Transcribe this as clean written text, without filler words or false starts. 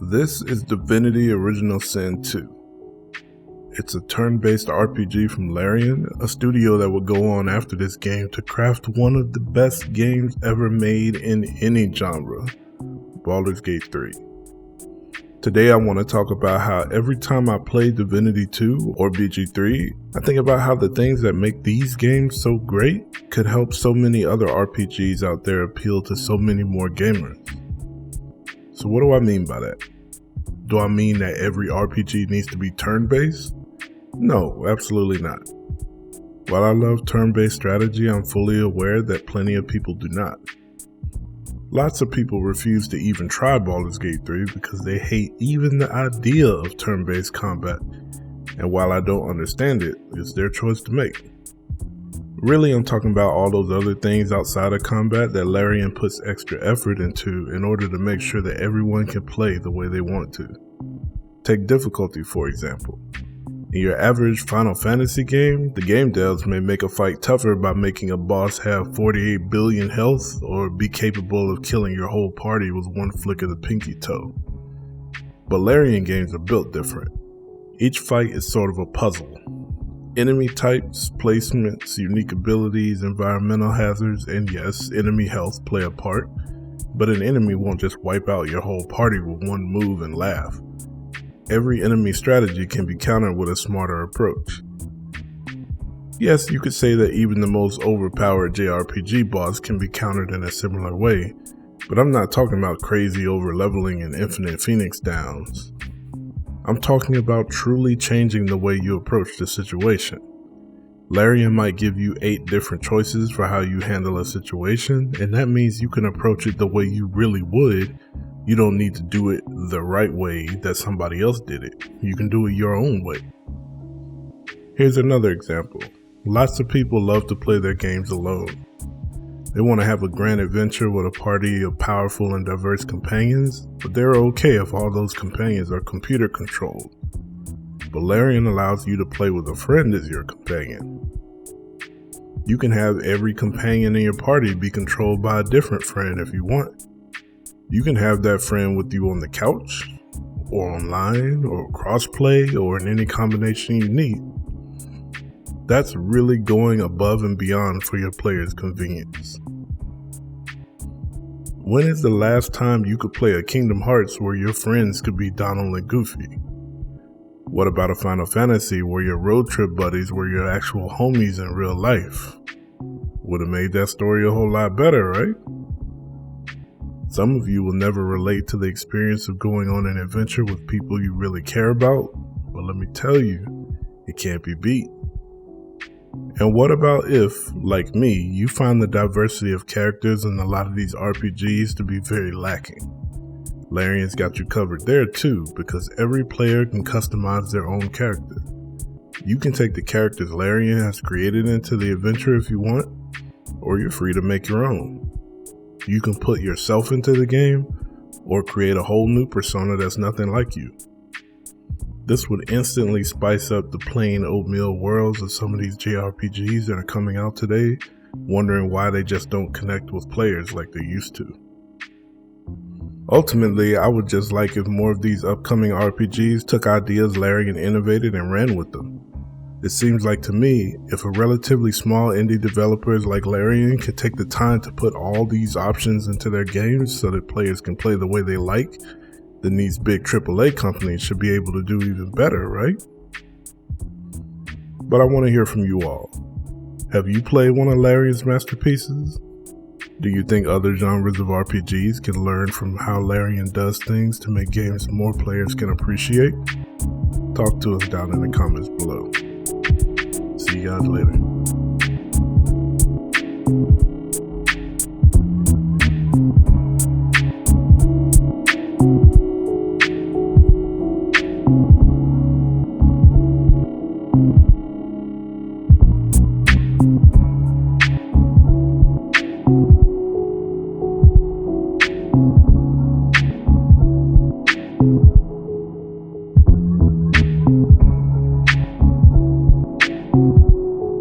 This is Divinity Original Sin 2. It's a turn-based RPG from Larian, a studio that would go on after this game to craft one of the best games ever made in any genre, Baldur's Gate 3. Today I want to talk about how every time I play Divinity 2 or BG3, I think about how the things that make these games so great could help so many other RPGs out there appeal to so many more gamers. So what do I mean by that? Do I mean that every RPG needs to be turn-based? No, absolutely not. While I love turn-based strategy, I'm fully aware that plenty of people do not. Lots of people refuse to even try Baldur's Gate 3 because they hate even the idea of turn-based combat, and while I don't understand it, it's their choice to make. Really, I'm talking about all those other things outside of combat that Larian puts extra effort into in order to make sure that everyone can play the way they want to. Take difficulty, for example. In your average Final Fantasy game, the game devs may make a fight tougher by making a boss have 48 billion health or be capable of killing your whole party with one flick of the pinky toe. But Larian games are built different. Each fight is sort of a puzzle. Enemy types, placements, unique abilities, environmental hazards, and yes, enemy health play a part, but an enemy won't just wipe out your whole party with one move and laugh. Every enemy strategy can be countered with a smarter approach. Yes, you could say that even the most overpowered JRPG boss can be countered in a similar way, but I'm not talking about crazy overleveling and infinite Phoenix downs. I'm talking about truly changing the way you approach the situation. Larian might give you 8 different choices for how you handle a situation, and that means you can approach it the way you really would. You don't need to do it the right way that somebody else did it. You can do it your own way. Here's another example. Lots of people love to play their games alone. They want to have a grand adventure with a party of powerful and diverse companions, but they're okay if all those companions are computer controlled. But Larian allows you to play with a friend as your companion. You can have every companion in your party be controlled by a different friend if you want. You can have that friend with you on the couch, or online, or crossplay, or in any combination you need. That's really going above and beyond for your player's convenience. When is the last time you could play a Kingdom Hearts where your friends could be Donald and Goofy? What about a Final Fantasy where your road trip buddies were your actual homies in real life? Would have made that story a whole lot better, right? Some of you will never relate to the experience of going on an adventure with people you really care about, but let me tell you, it can't be beat. And what about if, like me, you find the diversity of characters in a lot of these RPGs to be very lacking? Larian's got you covered there too, because every player can customize their own character. You can take the characters Larian has created into the adventure if you want, or you're free to make your own. You can put yourself into the game, or create a whole new persona that's nothing like you. This would instantly spice up the plain oatmeal worlds of some of these JRPGs that are coming out today, wondering why they just don't connect with players like they used to. Ultimately, I would just like if more of these upcoming RPGs took ideas Larian innovated and ran with them. It seems like to me, if a relatively small indie developers like Larian could take the time to put all these options into their games so that players can play the way they like, then these big AAA companies should be able to do even better, right? But I want to hear from you all. Have you played one of Larian's masterpieces? Do you think other genres of RPGs can learn from how Larian does things to make games more players can appreciate? Talk to us down in the comments below. See you guys later.